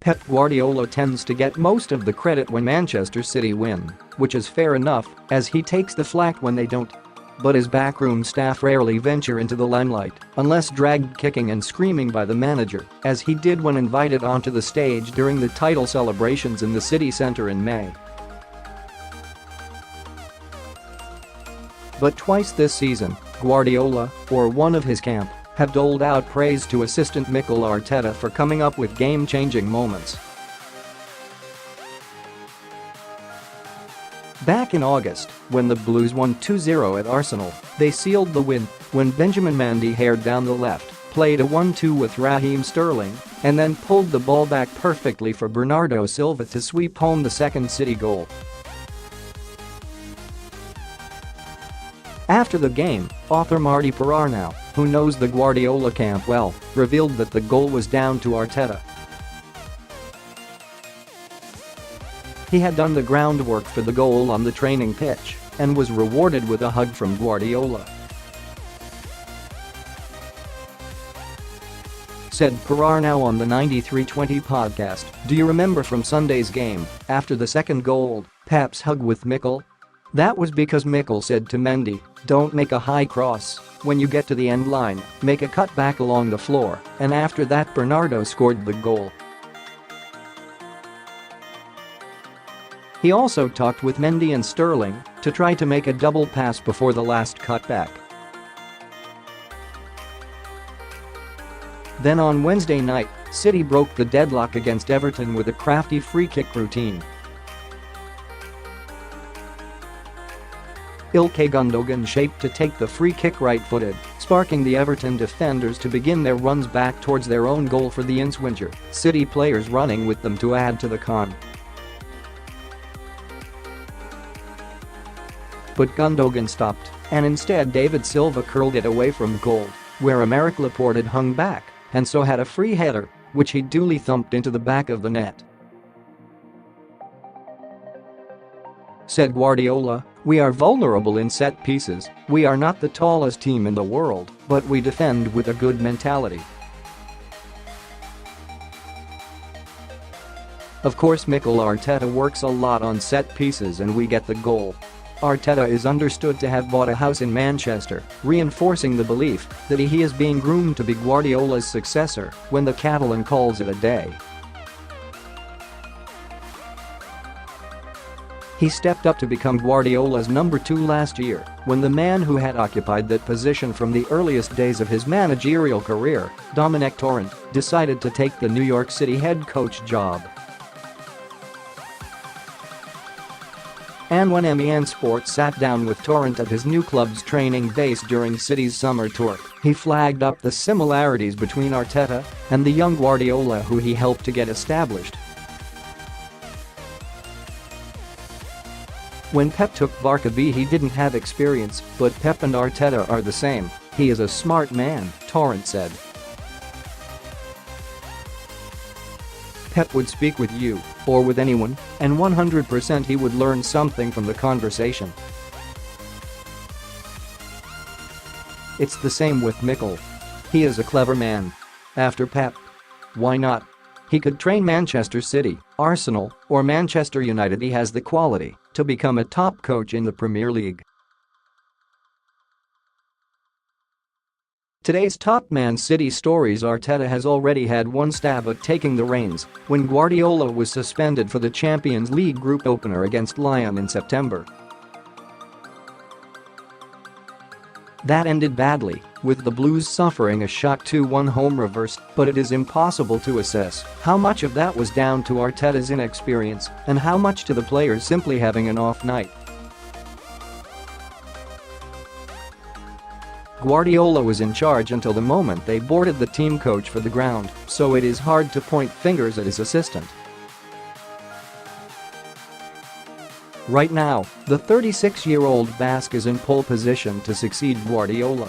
Pep Guardiola tends to get most of the credit when Manchester City win, which is fair enough, as he takes the flak when they don't. But his backroom staff rarely venture into the limelight unless dragged kicking and screaming by the manager, as he did when invited onto the stage during the title celebrations in the city centre in May. But twice this season, Guardiola, or one of his camp, have doled out praise to assistant Mikel Arteta for coming up with game-changing moments. Back in August, when the Blues won 2-0 at Arsenal, they sealed the win when Benjamin Mendy hared down the left, played a 1-2 with Raheem Sterling, and then pulled the ball back perfectly for Bernardo Silva to sweep home the second City goal. After the game, author Marti Perarnau, who knows the Guardiola camp well, revealed that the goal was down to Arteta. He had done the groundwork for the goal on the training pitch and was rewarded with a hug from Guardiola. Said Perarnau on the 93-20 podcast, "Do you remember from Sunday's game, after the second goal, Pep's hug with Mikel? That was because Mikel said to Mendy, 'Don't make a high cross. When you get to the end line, make a cut back along the floor,' and after that Bernardo scored the goal." He also talked with Mendy and Sterling to try to make a double pass before the last cutback. Then on Wednesday night, City broke the deadlock against Everton with a crafty free-kick routine. Ilkay Gundogan shaped to take the free kick right-footed, sparking the Everton defenders to begin their runs back towards their own goal for the inswinger, City players running with them to add to the con. But Gundogan stopped, and instead David Silva curled it away from goal, where Aymeric Laporte had hung back and so had a free header, which he duly thumped into the back of the net. Said Guardiola, "We are vulnerable in set pieces, we are not the tallest team in the world, but we defend with a good mentality." Of course Mikel Arteta works a lot on set pieces and we get the goal. Arteta is understood to have bought a house in Mancheste, reinforcing the belief that he is being groomed to be Guardiola's successor when the Catalan calls it a day. He stepped up to become Guardiola's number 2 last year when the man who had occupied that position from the earliest days of his managerial career, Domenec Torrent, decided to take the New York City head coach job. And when M.E.N Sports sat down with Torrent at his new club's training base during City's summer tour, he flagged up the similarities between Arteta and the young Guardiola who he helped to get established. When Pep took Barca B he didn't have experience, but Pep and Arteta are the same. He is a smart man, Torrent said. Pep would speak with you, or with anyone, and 100% he would learn something from the conversation. It's the same with Mikel. He is a clever man. After Pep. Why not? He could train Manchester City, Arsenal, or Manchester United. He has the quality to become a top coach in the Premier League. Today's top Man City stories. Arteta has already had one stab at taking the reins when Guardiola was suspended for the Champions League group opener against Lyon in September. That ended badly, with the Blues suffering a shock 2-1 home reverse, but it is impossible to assess how much of that was down to Arteta's inexperience and how much to the players simply having an off night. Guardiola was in charge until the moment they boarded the team coach for the ground, so it is hard to point fingers at his assistant. Right now, the 36-year-old Basque is in pole position to succeed Guardiola.